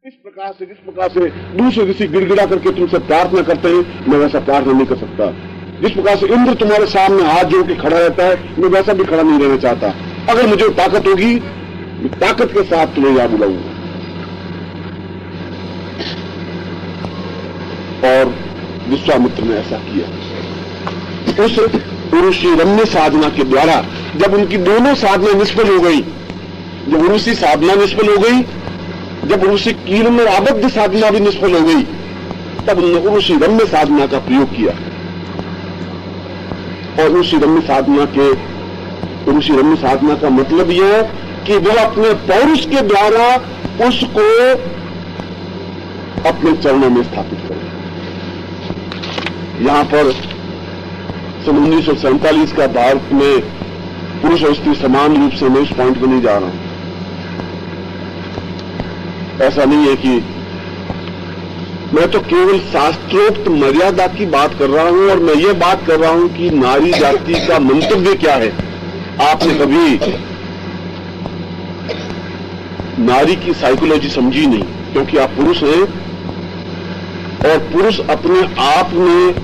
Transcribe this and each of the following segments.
जिस प्रकार से दूसरे ऋषि गिड़गिड़ा करके तुमसे प्रार्थना करते हैं, मैं वैसा प्रार्थना नहीं कर सकता। जिस प्रकार से इंद्र तुम्हारे सामने हाथ जोड़ के खड़ा रहता है, मैं वैसा भी खड़ा नहीं रहना चाहता। अगर मुझे ताकत होगी, मैं ताकत के साथ तुम्हें यहां बुलाऊंगा। और विश्वामित्र ने ऐसा किया। उस ऋषि रम्य साधना के द्वारा जब उनकी दोनों साधना निष्फल हो गई, जब ऋषि साधना निष्फल हो गई, जब ऋषि कीर्ण और आबद्ध साधना भी निष्फल हो गई, तब उन्होंने ऋषि रम्य साधना का प्रयोग किया। और ऋषि रम्य साधना का मतलब यह है कि वह अपने पौरुष के द्वारा उसको अपने चरणों में स्थापित करे। यहां पर सन 1947 का भारत में पुरुष और स्त्री समान रूप से, मैं इस पॉइंट पर नहीं जा रहा हूं। ऐसा नहीं है कि मैं तो केवल शास्त्रोक्त मर्यादा की बात कर रहा हूं, और मैं ये बात कर रहा हूं कि नारी जाति का मंतव्य क्या है। आपने कभी नारी की साइकोलॉजी समझी नहीं, क्योंकि आप पुरुष हैं और पुरुष अपने आप में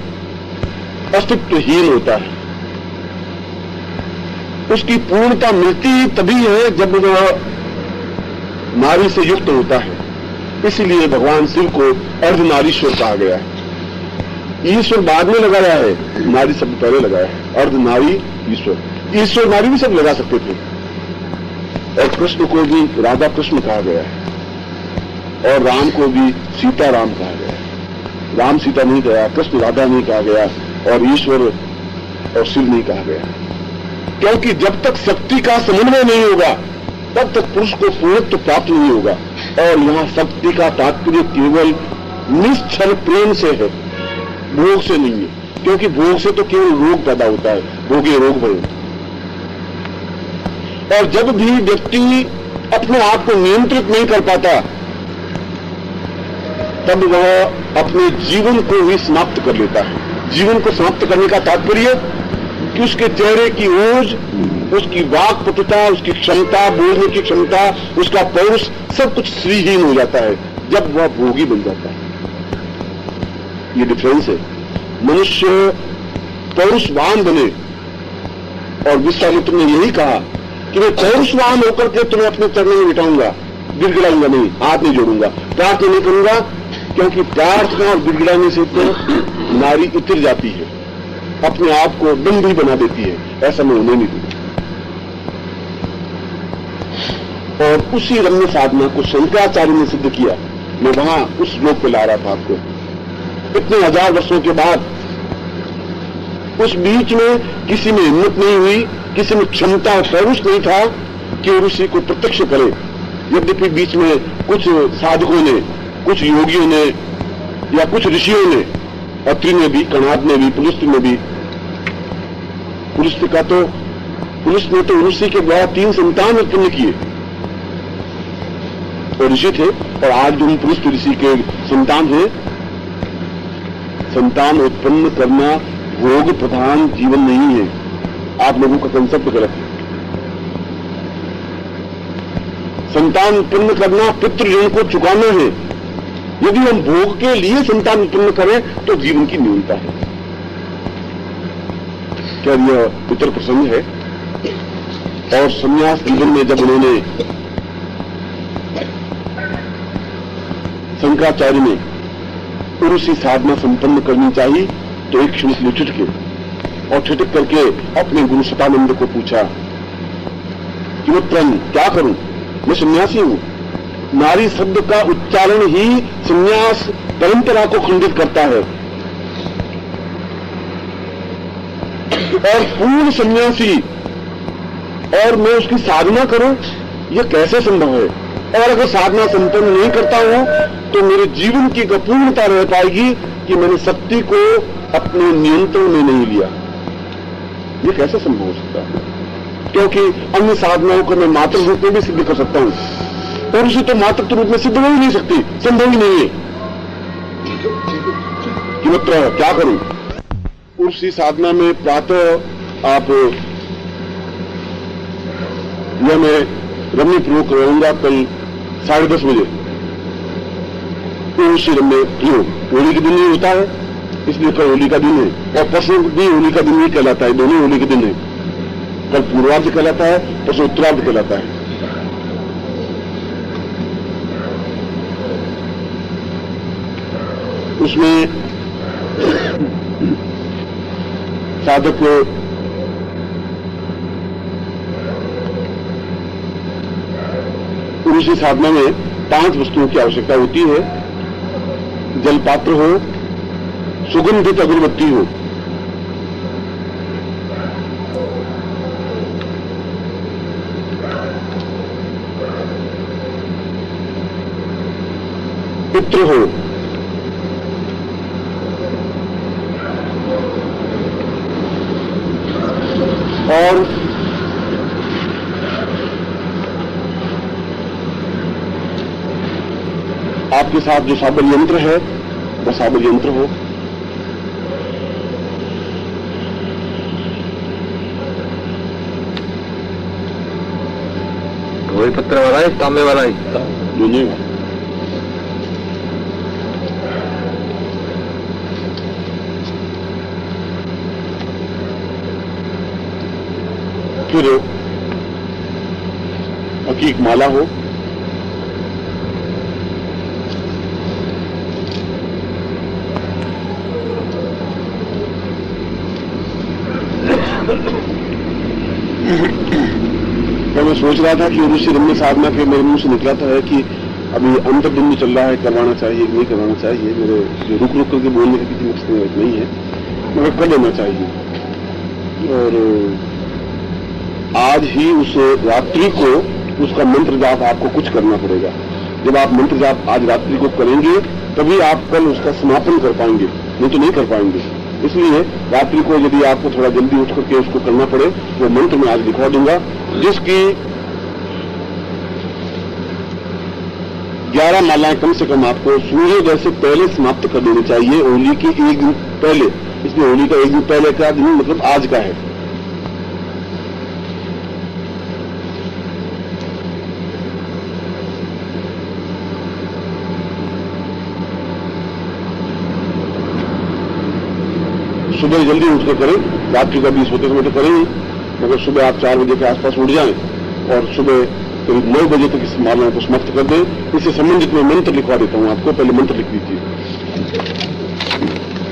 अस्तित्वहीन होता है। उसकी पूर्णता मिलती ही तभी है जब वह नारी से युक्त होता है। इसीलिए भगवान शिव को अर्धनारीश्वर कहा गया है। ईश्वर बाद में लगाया है, नारी शब्द पहले लगाया है। अर्धनारी ईश्वर, ईश्वर नारी भी सब लगा सकते थे। और कृष्ण को भी राधा कृष्ण कहा गया है, और राम को भी सीता राम कहा गया है। राम सीता नहीं कहा, कृष्ण राधा नहीं कहा गया, और ईश्वर और शिव नहीं कहा गया। क्योंकि जब तक शक्ति का समन्वय नहीं होगा, तब तक पुरुष को पूर्णत्व प्राप्त नहीं होगा। और यहां शक्ति का तात्पर्य केवल निश्चल प्रेम से है, भोग से नहीं है। क्योंकि भोग से तो केवल रोग पैदा होता है, भोगे रोग भय। और जब भी व्यक्ति अपने आप को नियंत्रित नहीं कर पाता, तब वह अपने जीवन को ही समाप्त कर लेता है। जीवन को समाप्त करने का तात्पर्य कि उसके चेहरे की ओज, उसकी वाक्पटुता, उसकी क्षमता, बोलने की क्षमता, उसका पौरुष, सब कुछ श्रीहीन हो जाता है जब वह भोगी बन जाता है। ये डिफरेंस है। मनुष्य पौरुषवान बने, और विश्वामित्र ने यही कहा कि मैं पौरुषवान होकर के तुम्हें अपने चरणों में बिठाऊंगा, गिड़गिड़ाऊंगा नहीं, हाथ नहीं जोड़ूंगा, प्रार्थना नहीं करूंगा। क्योंकि प्रार्थना और गिड़गिड़ाने से तो नारी उतर जाती है, अपने आप को दंभी बना देती है। ऐसा मैं उन्हें नहीं दूंगा। और उसी रम्य साधना को शंकराचार्य ने सिद्ध किया। मैं वहां उस श्लोक पे ला रहा था आपको। इतने हजार वर्षों के बाद उस बीच में किसी में हिम्मत नहीं हुई, किसी में क्षमता और पौरुष नहीं था कि ऋषि को प्रत्यक्ष करे। यद्यपि बीच में कुछ साधकों ने, कुछ योगियों ने, या कुछ ऋषियों ने, अत्रि ने भी, कणाद ने भी, पुलस्त्य ने भी। पुलस्त्य ने तो ऋषि के द्वारा 3 संतान उत्पन्न किए, और ऋषि थे। और आज जो हम पुलस्त्य ऋषि के संतान हैं, संतान उत्पन्न करना भोग प्रधान जीवन नहीं है। आप लोगों का कंसेप्ट गलत है। संतान उत्पन्न करना पितृऋण को चुकाना है। यदि हम भोग के लिए संतान उत्पन्न करें तो जीवन की न्यूनता है। क्या यह पितृ प्रसंग है? और संन्यास जीवन में जब उन्होंने, शंकराचार्य ने ऋषि साधना संपन्न करनी चाहिए, तो एक क्षण में छिटके, और छिटक करके अपने गुरु सतानंद को पूछा कि मित्रन क्या करूं, मैं सन्यासी हूं। नारी शब्द का उच्चारण ही संन्यास परंपरा को खंडित करता है। और पूर्ण सन्यासी, और मैं उसकी साधना करूं, यह कैसे संभव है? और अगर साधना संपन्न नहीं करता हूं तो मेरे जीवन की अपूर्णता रह पाएगी कि मैंने शक्ति को अपने नियंत्रण में नहीं लिया। यह कैसे संभव हो सकता है? क्योंकि अन्य साधनाओं को मैं मात्र रूप में भी सिद्ध कर सकता हूं, और उसे तो मात्र रूप में सिद्ध हो ही नहीं सकती, संभव ही नहीं है। कि मित्र क्या करूं? उसी साधना में प्रातः आप, यह मैं रम्य प्रयोग करूंगा कल 10:30 बजे, तो उसी रम्य योग होली के दिन ही होता है, इसलिए कल होली का दिन है, और परसों भी होली का दिन ही कहलाता है, दोनों होली के दिन है। कल पूर्वार्ध कहलाता है, परसों उत्तरार्ध कहलाता है। उसमें साधक ऋषि साधना में 5 वस्तुओं की आवश्यकता होती है। जलपात्र हो, सुगंधित अगरबत्ती हो, पुत्र हो, और आपके साथ जो साबर यंत्र है वो साबर यंत्र हो। वही पत्थर वाला है, तांबे वाला है, दोनों। फिर हकीक माला हो, तो मैं सोच रहा था कि ऋषि रम्य साधना के मेरे मुंह से निकला था है कि अभी अंतर्बिंदु चल रहा है, करवाना चाहिए कि नहीं करवाना चाहिए। मेरे जो रुक रुक करके बोलने का किसी मकसद नहीं है, मगर कर लेना चाहिए। और आज ही उस रात्रि को उसका मंत्र जाप आपको कुछ करना पड़ेगा। जब आप मंत्र जाप आज रात्रि को करेंगे तभी आप कल उसका समापन कर पाएंगे, नहीं तो नहीं कर पाएंगे। इसलिए रात्रि को यदि आपको थोड़ा जल्दी उठ करके उसको करना पड़े, वो मंत्र मैं आज लिखवा दूंगा, जिसकी 11 मालाएं कम से कम आपको सूर्योदय से पहले समाप्त कर देनी चाहिए, होली की एक दिन पहले। इसलिए होली का एक दिन पहले का दिन मतलब आज का है। सुबह जल्दी उठकर करें, रात्रि का 20 होते समय तो करें ही, मगर सुबह आप 4 बजे के आसपास उठ जाएं और सुबह करीब 9 बजे तक इस मालाओं को समाप्त कर दें। इससे संबंधित मैं मंत्र लिखवा देता हूं आपको, पहले मंत्र लिख दीजिए।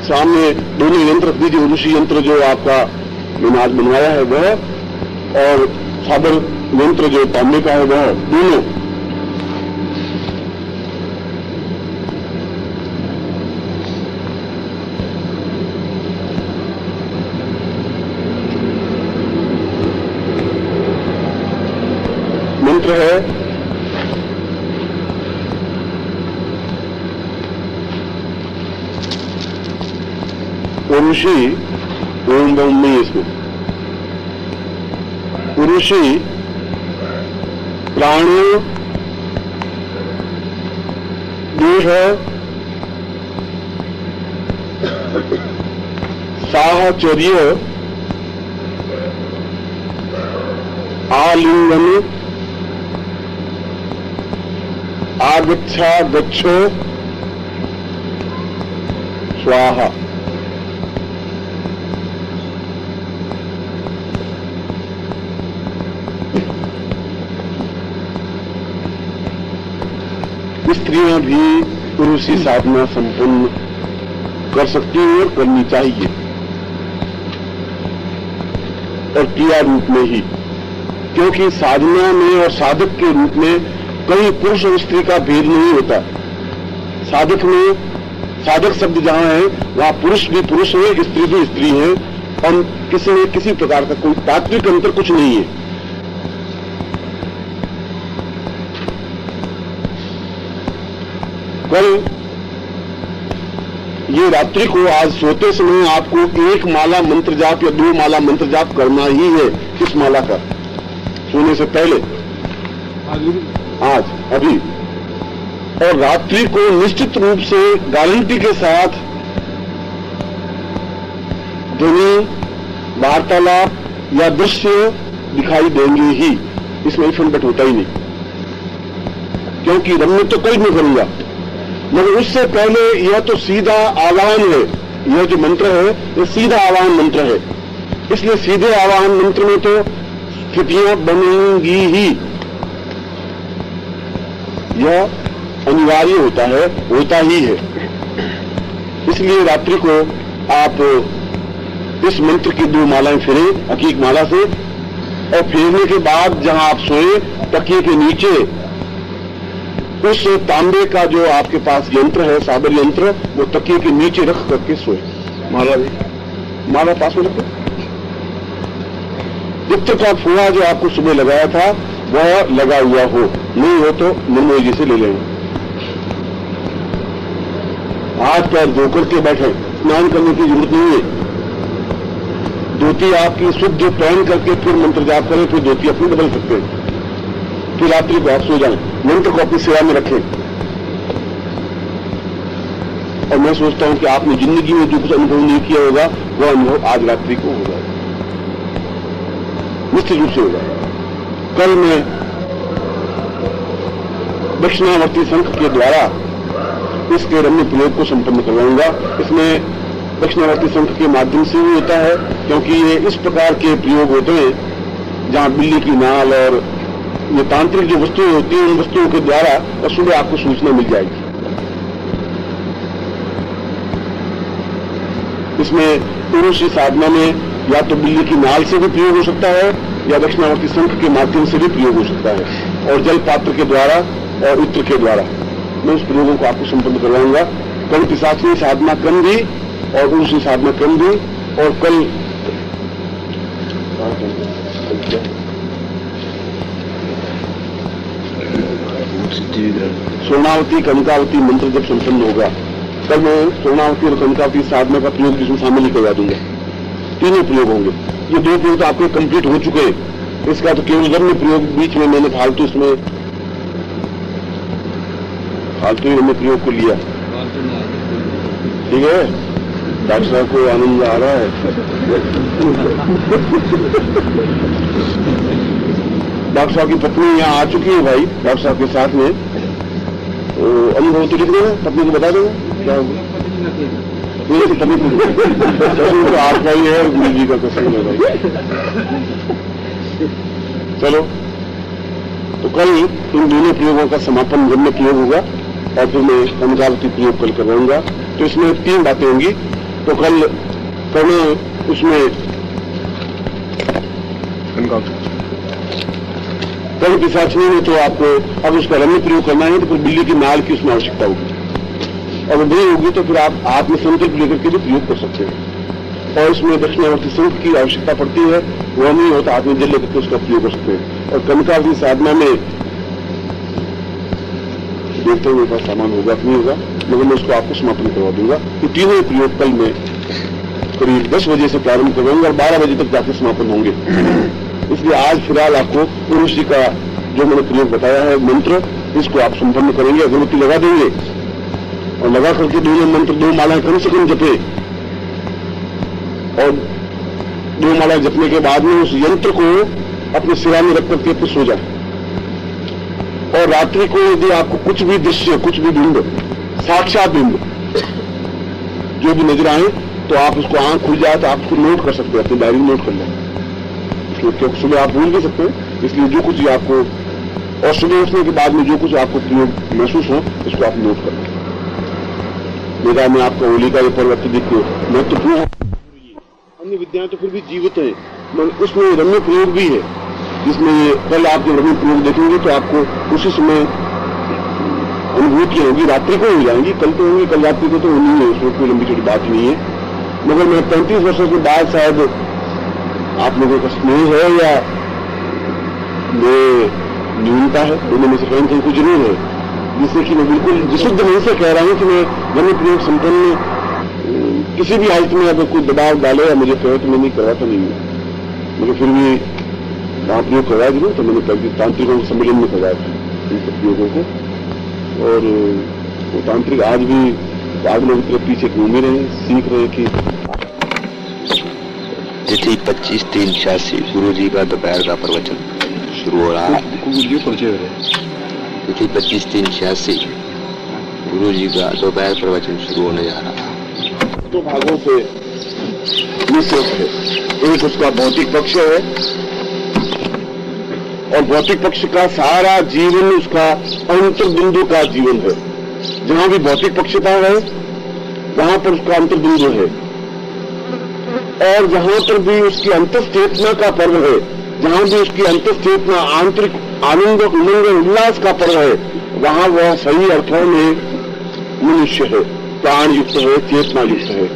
सामने दोनों यंत्र रख दीजिए, ऋषि यंत्र जो आपका मैंने आज बनवाया है वह, और साबर यंत्र जो तांबे का है वह, दोनों। मंत्र है उरुषि, ओम बम नहीं इसमें, उरुषि प्राण देह साहचर्य आलिंगन आगच्छा गच्छो स्वाहा। स्त्रियां भी पुरुषी साधना संपन्न कर सकती हैं और करनी चाहिए, और क्रिया रूप में ही, क्योंकि साधना में और साधक के रूप में कहीं पुरुष और स्त्री का भेद नहीं होता। साधक में, साधक शब्द जहां है वहां पुरुष भी पुरुष है, स्त्री भी स्त्री है, और किसी में किसी प्रकार का कोई तात्विक अंतर कुछ नहीं है। कल ये रात्रि को आज सोते समय आपको 1 माला मंत्र जाप या 2 माला मंत्र जाप करना ही है, इस माला का सोने से पहले, आज अभी। और रात्रि को निश्चित रूप से गारंटी के साथ ध्वनि, वार्तालाप या दृश्य दिखाई देंगे ही, इसमें इफन बट होता ही नहीं, क्योंकि रम्य तो कोई नहीं करूंगा, मगर उससे पहले यह तो सीधा आवाहन है, यह जो मंत्र है यह सीधा आवाहन मंत्र है। इसलिए सीधे आवाहन मंत्र में तो स्थितियां बनेंगी ही, यह अनिवार्य होता ही है। इसलिए रात्रि को आप इस मंत्र की 2 मालाएं फेरें हकीक माला से, और फेरने के बाद जहां आप सोए तकिए के नीचे उस तांबे का जो आपके पास यंत्र है, साबर यंत्र, वो तकिए के नीचे रख करके सोए। माला पास में रखो। इत्र का फुआ जो आपको सुबह लगाया था वह लगा हुआ हो, नहीं हो तो निर्मोही जी से ले लेंगे। हाथ पैर धोकर के बैठे, स्नान करने की जरूरत नहीं है। धोती आपकी शुद्ध पहन करके फिर मंत्र जाप करें, फिर धोती अपनी बदल सकते हैं, फिर रात्रि को आप सो जाएं, मंत्र को अपनी सेवा में रखें। और मैं सोचता हूं कि आपने जिंदगी में जो कुछ अनुभव नहीं किया होगा वह अनुभव आज रात्रि को होगा, निश्चित रूप से होगा। कल मैं दक्षिणावर्ती शंख के द्वारा इसके रम्य प्रयोग को संपन्न करवाऊंगा। इसमें दक्षिणावर्ती शंख के माध्यम से भी होता है, क्योंकि ये इस प्रकार के प्रयोग होते हैं जहां बिल्ली की नाल और ये तांत्रिक जो वस्तुएं होती हैं, उन वस्तुओं के द्वारा सुबह आपको सूचना मिल जाएगी। इसमें पुरुष की साधना में या तो बिल्ली की नाल से भी प्रयोग हो सकता है या दक्षिणावर्ती शंख के माध्यम से भी प्रयोग हो सकता है, और जल पात्र के द्वारा और इत्र के द्वारा मैं उस प्रयोगों को आपको संपन्न करवाऊंगा। कल पिशाचिनी साधना क्रम भी और दूसरी साधना क्रम भी, और कल स्वर्णावती कनकावती मंत्र जब संपन्न होगा तब मैं स्वर्णावती और कनकावती साधना का प्रयोग जिसमें शामिल ही करवा दूंगा। तीनों प्रयोग होंगे। ये 2 प्रयोग तो आपके कंप्लीट हो चुके हैं, इसका तो केवल रम्य प्रयोग बीच में मैंने फालतू इसमें फालतू ही रम्य प्रयोग को लिया। ठीक है, डॉक्टर साहब को आनंद आ रहा है। डॉक्टर साहब की पत्नी यहाँ आ चुकी है भाई, डॉक्टर साहब के साथ में। तो अनुभव तो लिख देना, पत्नी को बता देना क्या होगा। पत्नी तो आपका ही है, गुरु जी का कसम है भाई। चलो, तो कल इन दोनों प्रयोगों का समापन जब में प्रयोग होगा और फिर मैं कनकावती प्रयोग कल करवाऊंगा। तो इसमें 3 बातें होंगी। तो कल करना उसमें कल पिशाचिनी में तो आपको अब उसका रम्य प्रयोग करना है, तो फिर बिल्ली की नाल की उसमें आवश्यकता होगी, और नहीं होगी तो फिर आप आत्म संकल्प लेकर के भी प्रयोग कर सकते हैं। और इसमें दक्षिणावर्ती शंख की आवश्यकता पड़ती है, वह नहीं होता आत्मजल लेकर के उसका प्रयोग कर सकते हैं। और कनकावती साधना में देखते हुए पास सामान होगा कि नहीं होगा, मगर मैं उसको आपको समापन करवा दूंगा। ये तीनों प्रयोग कल में करीब 10 बजे से प्रारंभ करवाऊंगा और 12 बजे तक जाकर समापन होंगे। इसलिए आज फिलहाल आपको पुरुष जी का जो मैंने प्रयोग बताया है मंत्र, इसको आप संपन्न करेंगे, अगरबत्ती लगा देंगे और लगा करके दोनों मंत्र 2 मालाएं कम से कम जपे, और 2 मालाएं जपने के बाद में उस यंत्र को अपने सिरा में रख करके फिर सो जाए। और रात्रि को यदि आपको कुछ भी दृश्य, कुछ भी बिंब, साक्षात बिंब जो भी नजर आए, तो आप उसको आंख खुल जाए तो आप उसको नोट कर सकते हैं, अपनी डायरी में नोट कर लें, क्योंकि सुबह आप भूल भी सकते हैं। इसलिए जो कुछ आपको, और सुबह उठने के बाद में जो कुछ आपको प्रयोग महसूस हो उसको आप नोट कर लें। मेरा में आपका होली का ये पर्वत दिखो महत्वपूर्ण, अन्य विद्याएं तो फिर भी जीवित है, उसमें रम्य प्रयोग भी है, जिसमें कल आप जब रम्य प्रयोग देखेंगे तो आपको उसी समय अनुभूति होगी। रात्रि को हो जाएंगी, कल तो होंगी, कल रात्रि को तो होनी है, उसमें कोई लंबी छोटी बात नहीं है। मगर मैं 35 वर्षों के बाद शायद आप लोगों का स्नेह है या न्यूनता है, दोनों में से कहीं कुछ जरूर है, जिससे कि मैं बिल्कुल विशुद्ध मन से कह रहा हूं कि मैं रम्य प्रयोग संपन्न किसी भी हालत में अगर कोई दबाव डाले या मुझे कहे तो मैं नहीं करवाता नहीं हूं, मगर फिर भी वहां प्रयोग करवाया जरूर। तो मैंने कल तांत्रिकों के सम्मेलन में करवाया था इन सब प्रयोगों को, और वो तांत्रिक आज भी बाद लोग तरफ पीछे घूमे रहे, सीख रहे कि तिथि 25/3/86 गुरु जी का दोपहर का प्रवचन शुरू हो रहा है। तिथि 25/3/86 गुरु जी का दोपहर प्रवचन शुरू होने जा रहा था। दो भागों से मिश्रित है। एक उसका भौतिक पक्ष है और भौतिक पक्ष का सारा जीवन उसका अंतर्बिंदु का जीवन है। जहां भी भौतिक पक्षता है वहां पर उसका अंतर्बिंदु है, और जहां पर भी उसकी अंतश्चेतना का पर्व है, जहां भी उसकी अंतश्चेतना आंतरिक आनंद उमंग उल्लास का पर्व है, वहां वह सही अर्थों में मनुष्य है, प्राण युक्त है, चेतना युक्त है।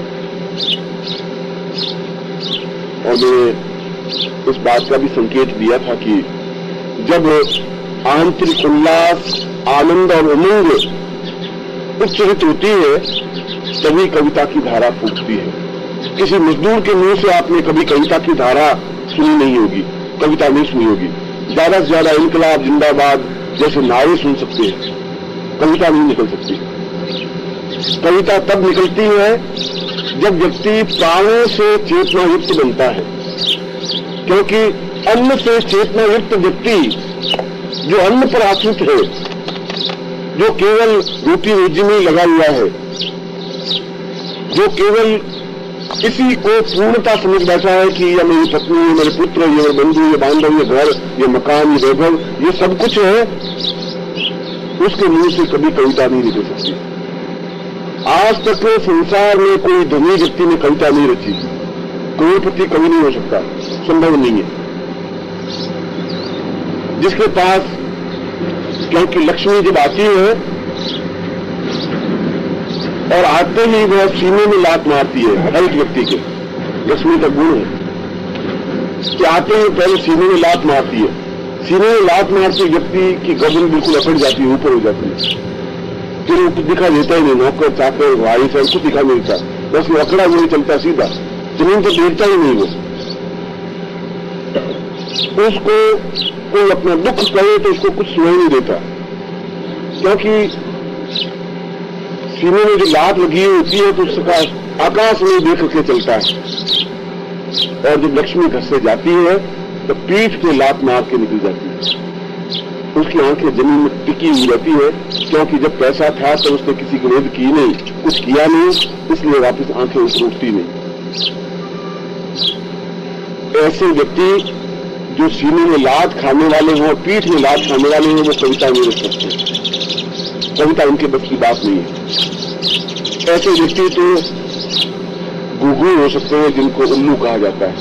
और मैंने इस बात का भी संकेत दिया था कि जब आंतरिक उल्लास आनंद और उमंग उच्चरित होती है तभी कविता की धारा फूटती है। किसी मजदूर के मुंह से आपने कभी कविता की धारा सुनी नहीं होगी, कविता नहीं सुनी होगी। ज्यादा से ज्यादा इनकलाब जिंदाबाद जैसे नारे सुन सकते हैं, कविता नहीं निकल सकती। कविता तब निकलती है जब व्यक्ति प्राणों से चेतना युक्त बनता है, क्योंकि अन्न से चेतना युक्त व्यक्ति जो अन्न पर आश्रित है, जो केवल रोटी रोजी में लगा हुआ है, जो केवल इसी को पूर्णता समझ बैठा है कि ये मेरी पत्नी, ये मेरे पुत्र, ये मेरे बंधु, ये बांधव, ये घर, ये मकान, ये वैभव, ये सब कुछ है, उसके मुंह से कभी कविता नहीं निकल सकती। आज तक संसार में कोई धनी व्यक्ति ने कविता नहीं रची, करोड़पति कवि नहीं हो सकता, संभव नहीं है। जिसके पास, क्योंकि लक्ष्मी जब आती है और आते ही वह सीने में लात मारती है, हर एक व्यक्ति के लक्ष्मी का गुण है कि आते ही पहले सीने में लात मारती है। सीने में लात मारती व्यक्ति की गर्दन बिल्कुल अकड़ जाती है, ऊपर हो जाती है, फिर वो कुछ दिखा देता ही नहीं, नौकर चाकर भाई सब कुछ दिखा नहीं देता, बस वो अकड़ा नहीं चलता सीधा, जमीन तो देखता ही नहीं। वो उसको कोई अपना दुख कहे तो उसको कुछ सुनाई नहीं देता, क्योंकि सीने में जो लात लगी होती है तो उसका आकाश में देख के चलता है। और जब लक्ष्मी घर से जाती है तो पीठ पे लात मार के निकल जाती है, उसकी आंखें जमीन में टिकी हुई रहती है, क्योंकि जब पैसा था तो उसने किसी की मदद की नहीं, कुछ किया नहीं, इसलिए वापस आंखें ऊपर उठती नहीं। ऐसे व्यक्ति जो सीने में लात खाने वाले हों, पीठ में लात खाने वाले हों, वो कविता नहीं रख सकते, कविता उनके बस की बात नहीं है। ऐसे व्यक्ति तो गुगु हो सकते हैं, जिनको उल्लू कहा जाता है,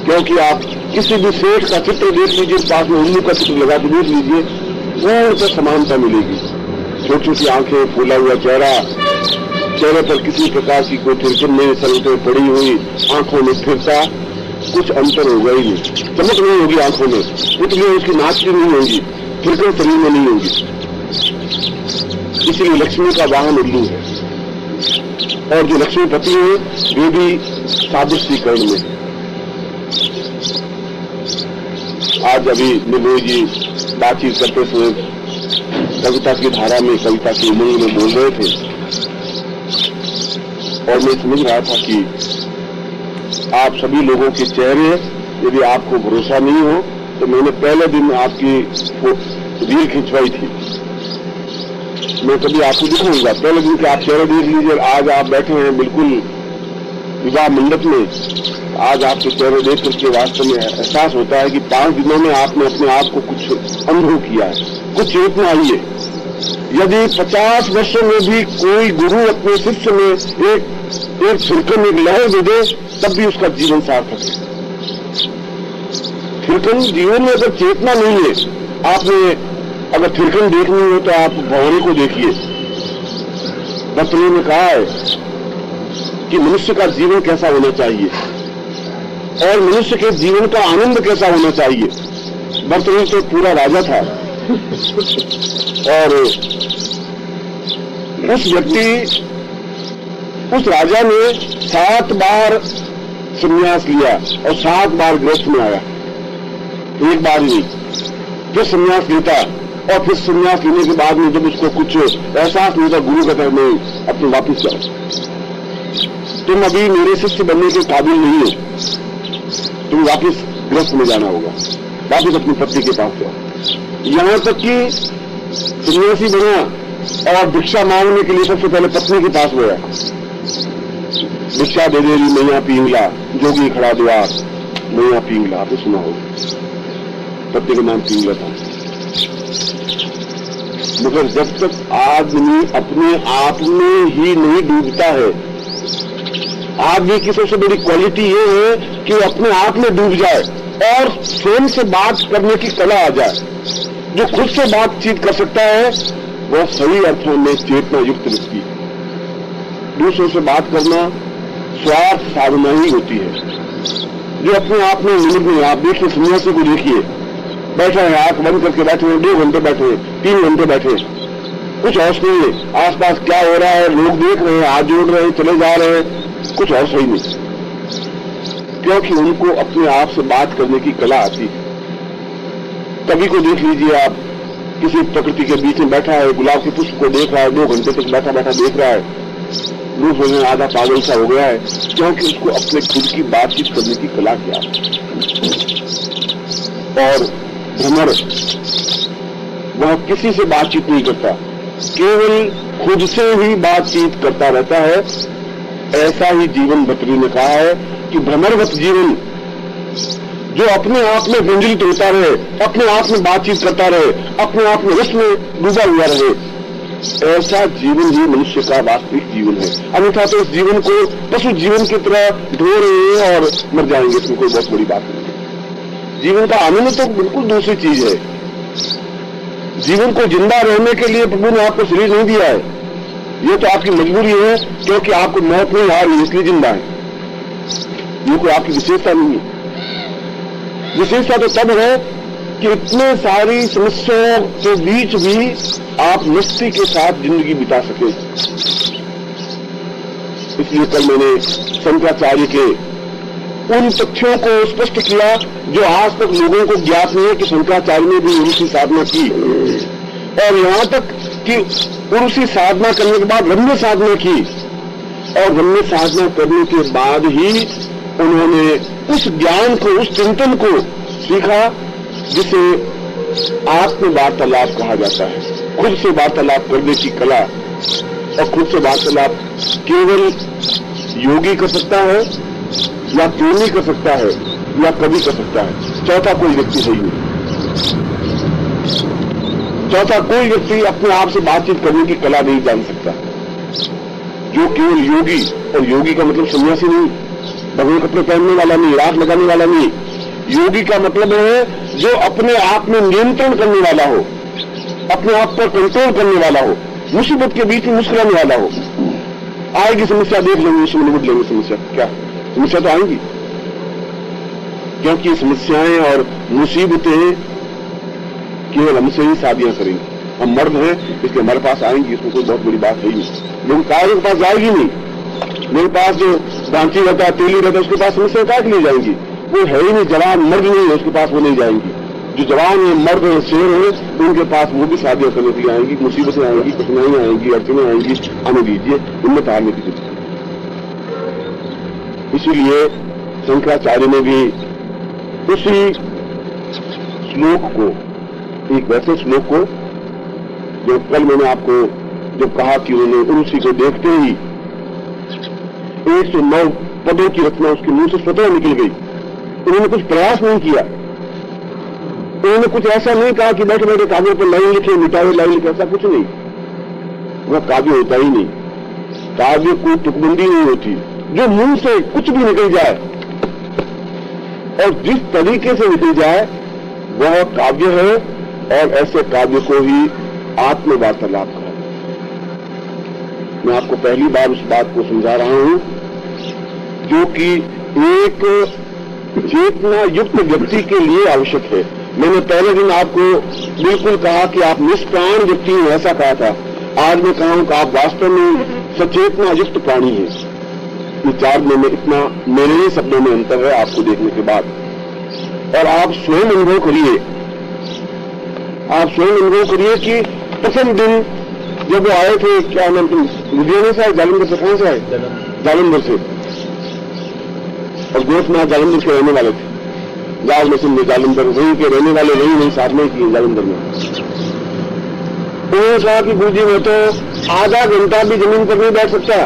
क्योंकि आप किसी भी सेठ का चित्र देख लीजिए, पास में उल्लू का चित्र लगा के देख लीजिए, पूर्ण समानता मिलेगी। छोटी छोटी आंखें, फूला हुआ चेहरा, चेहरे पर किसी प्रकार की कोई तिरछन नहीं, सलटे पड़ी हुई, आंखों में फिरता, कुछ अंतर होगा ही नहीं, चमक नहीं होगी आंखों में, इसलिए उसकी नाच भी नहीं होगी, फिरकन शरीर में नहीं होगी। इसलिए लक्ष्मी का वाहन उल्लू है, और जो लक्ष्मीपति है वे भी सादृश्यीकरण में। आज अभी निर्भय जी बातचीत करते समय कविता की धारा में, कविता की उमंग में बोल रहे थे, और मैं समझ रहा था कि आप सभी लोगों के चेहरे, यदि आपको भरोसा नहीं हो तो मैंने पहले दिन आपकी रील खिंचवाई थी, मैं कभी आपको दिखाऊंगा, पहले दिन के आप चेहरे देख लीजिए। आज आप बैठे हैं बिल्कुल विवाह मंडप में, आज आपके चेहरे देख करके वास्तव में एहसास होता है कि 5 दिनों में आपने अपने आप को कुछ अनुभव किया है, कुछ चेतना आई है। यदि 50 वर्षों में भी कोई गुरु अपने शिष्य में एक फिरकन, एक लहर दे दे, तब भी उसका जीवन सार्थक है। फिरकन जीवन में अगर चेतना नहीं है, आपने अगर फिरकन देखनी हो तो आप भंवरे को देखिए। भर्तृहरि ने कहा है कि मनुष्य का जीवन कैसा होना चाहिए और मनुष्य के जीवन का आनंद कैसा होना चाहिए। भर्तृहरि तो पूरा राजा था, और उस व्यक्ति, उस राजा ने 7 बार संन्यास लिया और 7 बार गृहस्थ में आया, एक बार नहीं, फिर संन्यास लेता, और फिर संन्यास लेने के बाद में जब उसको कुछ एहसास नहीं था, गुरु कहता नहीं, अब तुम वापिस जाओ, तुम अभी मेरे शिष्य बनने के काबिल नहीं हो, तुम वापिस गृहस्थ में जाना होगा, वापिस अपनी पत्नी के पास जाओ। यहां तक कि सन्यासी बना और भिक्षा मांगने के लिए सबसे पहले पत्नी के पास गया। भिक्षा दे दे रही मैया पिंगला, जोगी खड़ा द्वार, मैया पिंगला, आपने सुना होगा, पत्नी का नाम पिंगला था। मगर जब तक आदमी अपने आप में ही नहीं डूबता है, आदमी की सबसे बड़ी क्वालिटी ये है कि वो अपने आप में डूब जाए और स्वयं से बात करने की कला आ जाए। जो खुद से बातचीत कर सकता है वह सही अर्थों में चेतना युक्त व्यक्ति। दूसरों से बात करना स्वार्थ साधना ही होती है। जो अपने आप में निमग्न है, आप देखिए सन्यासी को देखिए, बैठा है, आंख बंद करके बैठे हैं, 2 घंटे बैठे हैं, 3 घंटे बैठे हैं, कुछ होश नहीं है, आसपास क्या हो रहा है, लोग देख रहे हैं, हाथ जोड़ रहे हैं, चले जा रहे हैं, कुछ और सही नहीं, क्योंकि उनको अपने आप से बात करने की कला आती है। कवि को देख लीजिए आप, किसी प्रकृति के बीच में बैठा है, गुलाब के पुष्प को देख रहा है, 2 घंटे तक बैठा बैठा देख रहा है, रूप में आधा पागल सा हो गया है, क्योंकि उसको अपने खुद की बातचीत करने की कला क्या है। और भ्रमर, वह किसी से बातचीत नहीं करता, केवल खुद से ही बातचीत करता रहता है। ऐसा ही जीवन भत्री ने कहा है कि भ्रमरवत जीवन, जो अपने आप में व्यंजलित होता रहे, अपने आप में बातचीत करता रहे, अपने आप में उसमें डूबा हुआ रहे, ऐसा जीवन ही मनुष्य का वास्तविक जीवन है। अन्यथा तो इस जीवन को पशु जीवन की तरह ढो रहे हैं और मर जाएंगे, इसमें कोई बहुत बड़ी बात नहीं है। जीवन का आनंद तो बिल्कुल दूसरी चीज है। जीवन को जिंदा रहने के लिए प्रभु ने आपको शरीर नहीं दिया है, ये तो आपकी मजबूरी है, क्योंकि आपको मौत नहीं आ रही इसलिए जिंदा है। ये कोई आपकी विशेषता नहीं है। विशेषता तो तब है कि इतने सारी समस्याओं के बीच भी आप मस्ती के साथ जिंदगी बिता सके। इसलिए कल मैंने शंकराचार्य के उन तथ्यों को स्पष्ट किया जो आज तक लोगों को ज्ञात नहीं है कि शंकराचार्य ने भी उनकी साधना की, और यहां तक कि उसी साधना करने के बाद रम्य साधना की, और रम्य साधना करने के बाद ही उन्होंने उस ज्ञान को, उस चिंतन को सीखा जिसे आत्म वार्तालाप कहा जाता है। खुद से वार्तालाप करने की कला, और खुद से वार्तालाप केवल योगी कर सकता है, या प्रेमी कर सकता है, या कवि कर सकता है। चौथा कोई व्यक्ति नहीं है। चौथा कोई व्यक्ति अपने आप से बातचीत करने की कला नहीं जान सकता। जो केवल योगी, और योगी का मतलब सन्यासी नहीं, भगवान कपड़े पहनने वाला नहीं, राख लगाने वाला नहीं। योगी का मतलब है जो अपने आप में नियंत्रण करने वाला हो, अपने आप पर कंट्रोल करने वाला हो, मुसीबत के बीच में मुस्कुराने वाला हो। आएगी समस्या, देख लेंगे, उसमें निपट लेंगे समस्या। क्या समस्या तो आएंगी, क्योंकि समस्याएं और मुसीबतें केवल हमसे ही शादियां करेंगी। हम मर्द हैं इसलिए हमारे पास आएंगी, इसमें कोई बहुत बड़ी बात है ही नहीं। लेकिन कार्य के पास जाएगी नहीं। मेरे पास जो दांची रहता है, तेली रहता है, उसके पास समस्या काट ली जाएंगी। वो है ही नहीं, जवान मर्द नहीं है, उसके पास वो नहीं जाएंगी। जो जवान है, मर्द है, शेर है, उनके पास वो भी शादियां करने के लिए आएंगी, मुसीबतें आएंगी, कठिनाइयां आएंगी, अड़चनें आएंगी, आने दीजिए, उनमें तारने की जरूरत है। इसीलिए शंकराचार्य ने भी उसी श्लोक को, एक वैसे श्लोक को जो कल मैंने आपको जब कहा कि उन्होंने उसी को देखते ही 109 पदों की रचना उसके मुंह से स्वतः निकल गई। उन्होंने कुछ प्रयास नहीं किया, उन्होंने कुछ ऐसा नहीं कहा कि बैठे बैठे कागज पर लाइन लिखे, मिटावे लाइन लिखे, ऐसा कुछ नहीं। वह काव्य होता ही नहीं। काव्य कोई तुकबंदी नहीं होती, जो मुंह से कुछ भी निकल जाए और जिस तरीके से निकल जाए वह काव्य है, और ऐसे काव्य को ही आत्म वार्तालाप कहा। मैं आपको पहली बार उस बात को समझा रहा हूं जो कि एक चेतना युक्त व्यक्ति के लिए आवश्यक है। मैंने पहले दिन आपको बिल्कुल कहा कि आप निष्प्राण व्यक्ति हैं, ऐसा कहा था। आज मैं कहा हूं कि आप वास्तव में सचेतना युक्त प्राणी हैं। विचार में इतना मेरे ही शब्दों में अंतर है आपको देखने के बाद, और आप स्वयं अनुभव करिए। आप स्वयं अनुभव करिए कि प्रथम दिन जब वो आए थे, क्या नाम लुधियाना से आए, जालंधर से, कहां से आए? जालंधर से। और गोरखनाथ जालंधर के रहने वाले थे। जाल मशीन में जालंधर, वहीं के रहने वाले, वहीं साधना की जालंधर में। उन्होंने कहा कि गुरुजी मैं तो आधा घंटा भी जमीन पर नहीं बैठ सकता,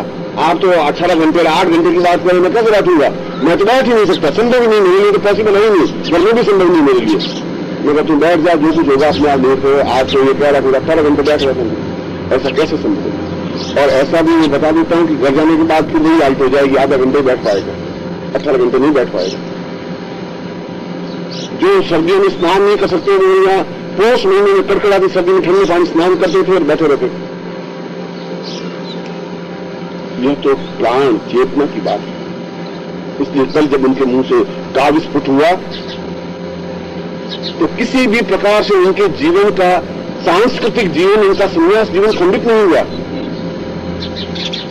आप तो 18 घंटे 8 घंटे की बात करें, मैं कैसे बैठूंगा, मैं तो बैठ ही नहीं सकता, संभव ही नहीं मेरे लिए, तो पॉसिबल है ही नहीं, घर में भी संभव नहीं मेरे लिए। मैं कहा तुम बैठ जा, जो कुछ होगा अपने आप देखो, आज तो ये कह रहा पूरा 18 घंटे बैठ रहा था, ऐसा कैसे संभव है। और ऐसा भी मैं बता देता हूं कि घर जाने के बाद फिर वही हालत हो जाएगी, आधा घंटे बैठ पाएगा, 18 घंटे नहीं बैठ पाएगा। जो सर्दियों में स्नान नहीं कर सकते वो यहाँ पोष महीने में कड़कड़ाती सर्दी में ठंडे पानी स्नान करते थे और बैठे रहते थे। यह तो प्राण चेतना की बात है। इसलिए कल जब उनके मुंह से काव्य स्फुट हुआ तो किसी भी प्रकार से उनके जीवन का सांस्कृतिक जीवन, उनका संन्यास जीवन खंडित नहीं हुआ,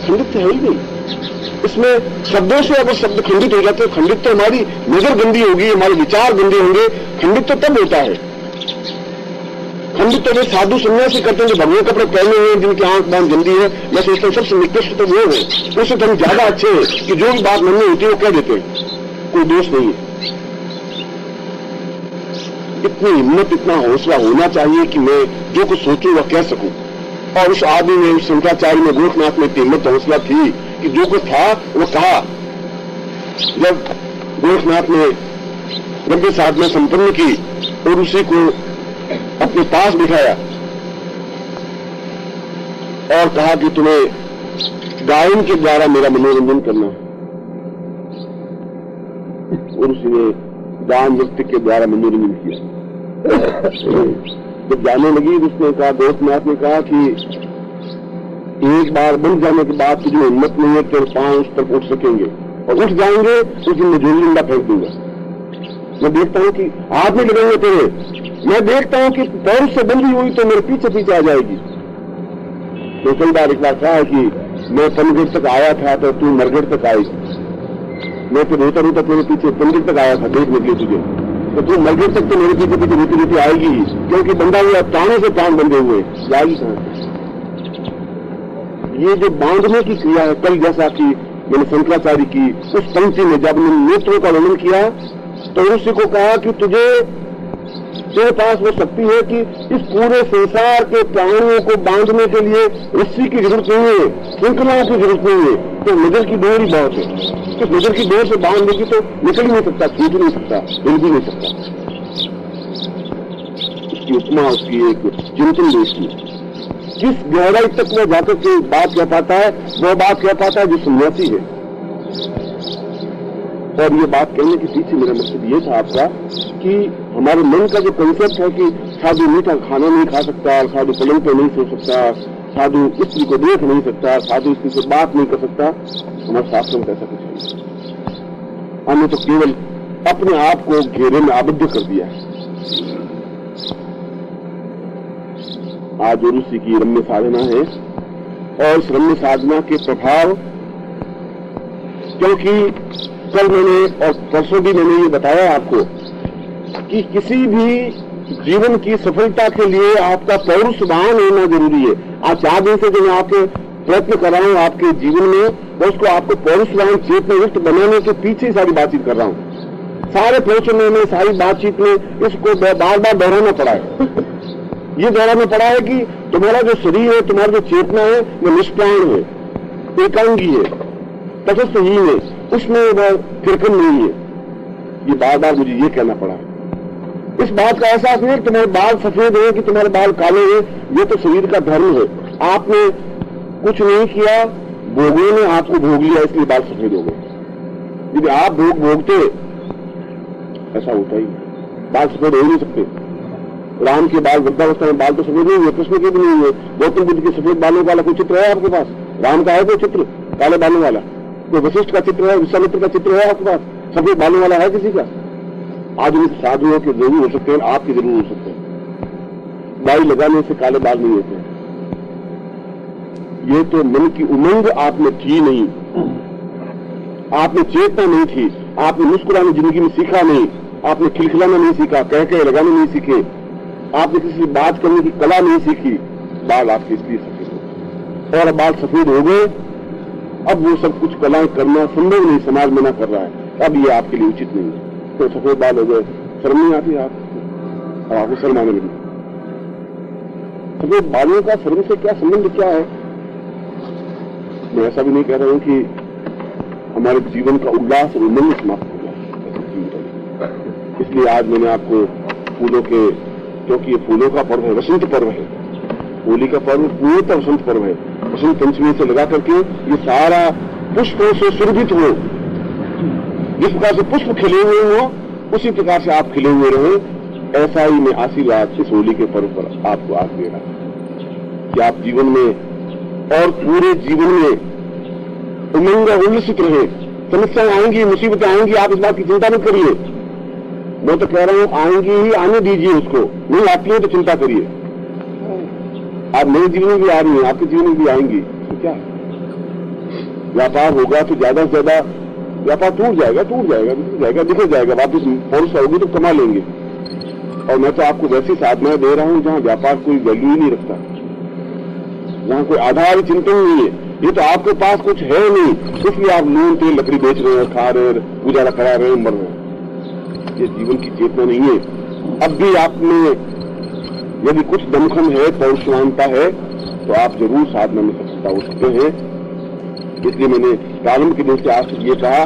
खंडित है ही नहीं। इसमें शब्दों से अगर शब्द खंडित हो जाते, खंडित तो हमारी नजर गंदी होगी, हमारे विचार गंदे होंगे। खंडित तो तब होता है, खंडित तो वे साधु सन्यासी करते हैं जो भगवे कपड़े पहने हुए, जिनकी आंख बांध गंदी है। मैं सोचता हूं सबसे निकृष्ट तो वो है, उससे तो हम ज्यादा अच्छे हैं कि जो भी बात मन में होती है वो कह देते हैं, कोई दोष नहीं है। इतनी हिम्मत, इतना हौसला होना चाहिए कि मैं जो कुछ सोचूं वह कह सकूं। और उस आदमी में, उस शंकराचार्य में, गोरखनाथ में इतनी हिम्मत हौसला थी कि जो कुछ था वो कहा। जब गोरखनाथ ने रव्य साधना संपन्न की और उसी को अपने पास बिठाया और कहा कि तुम्हें गायन के द्वारा मेरा मनोरंजन करना है, और उसी ने गान नृत्य के द्वारा मनोरंजन किया। जब जाने लगी उसने कहा, गोरखनाथ ने कहा कि एक बार बन जाने के बाद तुझे हिम्मत नहीं है, तेरे पांव उस तक उठ सकेंगे, और उठ जाएंगे तो दिन में झोली डंडा फेंक दूंगा। मैं देखता हूं कि हाथ नहीं लगेंगे तेरे, मैं देखता हूं कि पैर से बंधी हुई तो मेरे पीछे पीछे आ जाएगी। तो कई बार एक बार कहा है कि मैं पनगढ़ तक आया था तो तू मरगढ़ तक आएगी, मैं तो रोता रोता तेरे पीछे पनगढ़ तक आया था देखने के लिए तुझे, तो तू मरगढ़ तक तो मेरे पीछे पीछे रोती रोती आएगी, क्योंकि बंधा हुआ प्राणों से प्राण बंधे हुए, जाएगी कहां। ये जो बांधने की क्रिया है, कल जैसा कि मैंने शंकराचार्य की उस पंक्ति में जब मैंने नेत्रों का वर्णन किया तो उसी को कहा कि तेरे पास वो शक्ति है कि इस पूरे संसार के प्राणियों को बांधने के लिए रस्सी की जरूरत नहीं है, श्रृंखलाओं की जरूरत नहीं है, तो नजर की डोर ही बहुत है। तो नजर की डोर से बांध देगी तो निकल ही नहीं सकता, छूट नहीं सकता, हिल भी नहीं सकता। उसकी उपमा, उसकी एक चिंतन देखी, जिस गहराई तक वह जाकर के बात कह पाता है वह बात कह पाता है जो सन्यासी है। और ये बात कहने के पीछे मेरा मकसद ये था आपका कि हमारे मन का जो कंसेप्ट है कि साधु मीठा खाना नहीं खा सकता, साधु पलंग पर नहीं सो सकता, साधु स्त्री को देख नहीं सकता, साधु स्त्री से बात नहीं कर सकता, हमारे शास्त्रों में ऐसा कुछ नहीं। हमने तो केवल अपने आप को घेरे में आबद्ध कर दिया है। आज ऋषि की रम्य साधना है और इस रम्य साधना के प्रभाव, क्योंकि कल मैंने और परसों भी मैंने ये बताया आपको कि किसी भी जीवन की सफलता के लिए आपका पौरुषवान होना जरूरी है। आज 4 दिन से जो मैं आपके प्रयत्न कर रहा हूं आपके जीवन में, मैं उसको आपको पौरुषवान चेतनायुक्त बनाने के पीछे सारी बातचीत कर रहा हूं। सारे प्रवचनों में, सारी बातचीत में इसको बार बार दोहराना पड़ा है। ये दोहराना पड़ा है कि तुम्हारा जो शरीर है, तुम्हारी जो चेतना है वो निष्प्राण है, एकांगी है, तटस्थहीन है, उसमें वह फिरकन नहीं है। ये बार बार मुझे ये कहना पड़ा। इस बात का एहसास नहीं है कि तुम्हारे बाल सफेद है कि तुम्हारे बाल काले हैं, ये तो शरीर का धर्म है। आपने कुछ नहीं किया, भोगने ने आपको भोग लिया, इसलिए बाल सफेद हो गए। यदि आप भोग भोगते, ऐसा होता ही, बाल सफेद हो ही नहीं सकते। राम के बाल वृद्धावस्था में बाल तो सफेद नहीं हुए, कृष्ण के भी नहीं हुए। गौतम बुद्ध के सफेद बालों वाला कोई चित्र है आपके पास? राम का है कोई चित्र काले बालों वाला? कोई वशिष्ठ का चित्र है, विश्वामित्र का चित्र है आपके पास? सफेद बालों वाला है किसी का? आधुनिक साधुओं के जरूर हो सकते हैं, आपके जरूर हो सकते हैं। दाई लगाने से काले बाल नहीं होते। ये तो मन की उमंग आप में थी नहीं, आप में चेतना नहीं थी, आपने मुस्कुराने जिंदगी में सीखा नहीं, आपने खिलखिलाना नहीं सीखा, कह के लगाने नहीं सीखे, आपने किसी से बात करने की कला नहीं सीखी। बाल आपके इसलिए सफेद हो, और बाल सफेद हो गए, अब वो सब कुछ कलाएं करना संभव नहीं, समाज मना कर रहा है, अब ये आपके लिए उचित नहीं है। तो सफेद बाल हो गए, शर्म नहीं आती आपको? आपको शर्म आने लगी। तो बालियों का शर्म से क्या संबंध क्या है? मैं ऐसा भी नहीं कह रहा हूं कि हमारे जीवन का उल्लास और उमंग समाप्त हो गया। इसलिए आज मैंने आपको फूलों के, क्योंकि ये फूलों का पर्व है, वसंत पर्व है, होली का पर्व पूर्णतः वसंत पर्व है। वसंत पंचमी से लगा करके ये सारा पुष्पों से सुरभित हो, जिस प्रकार से पुष्प खिले हुए हो उसी प्रकार से आप खिले हुए रहे। ऐसा ही मैं आशीर्वाद इस होली के पर्व पर आपको आज दे रहा हूं कि आप जीवन में और पूरे जीवन में उमंग और उल्लसित रहे। समस्याएं आएंगी, मुसीबतें आएंगी, आप इस बात की चिंता मत करिए। मैं तो कह रहा हूं आएंगी ही, आने दीजिए उसको। नहीं आती है तो चिंता करिए। आप मेरे जीवन में भी आ रही हैं, आपके जीवन में भी आएंगी, तो क्या है? व्यापार होगा तो ज्यादा से ज्यादा व्यापार टूट जाएगा, दिख जाएगा, वापिस फोर्स होगी तो कमा लेंगे। और मैं तो आपको वैसी साधनाएं दे रहा हूं जहां व्यापार कोई वैल्यू ही नहीं रखता, जहां कोई आधार चिंतन नहीं है। ये तो आपके पास कुछ है नहीं, इसलिए आप नून तेल लकड़ी बेच रहे हैं, खा रहे हैं, गुजारा करा रहे हैं, मर रहे हैं। ये जीवन की चेतना नहीं है। अब भी आप में यदि कुछ दमखम है, पौरुषवानता है, तो आप जरूर साधना में सफलता हो सकते हैं। इसलिए मैंने प्रारंभ के दिन से आज ये कहा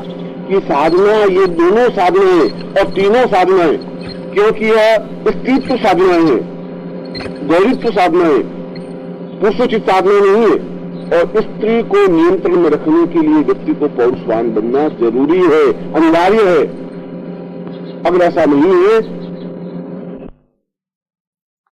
कि साधना, ये दोनों साधनाएं और तीनों साधनाएं, क्योंकि यह स्त्रीत्व साधनाएं हैं, गौरीत्व साधनाएं, पुरुषोचित साधना नहीं है। और स्त्री को नियंत्रण में रखने के लिए व्यक्ति को पौरुषवान बनना जरूरी है, अनिवार्य है। अगर ऐसा नहीं है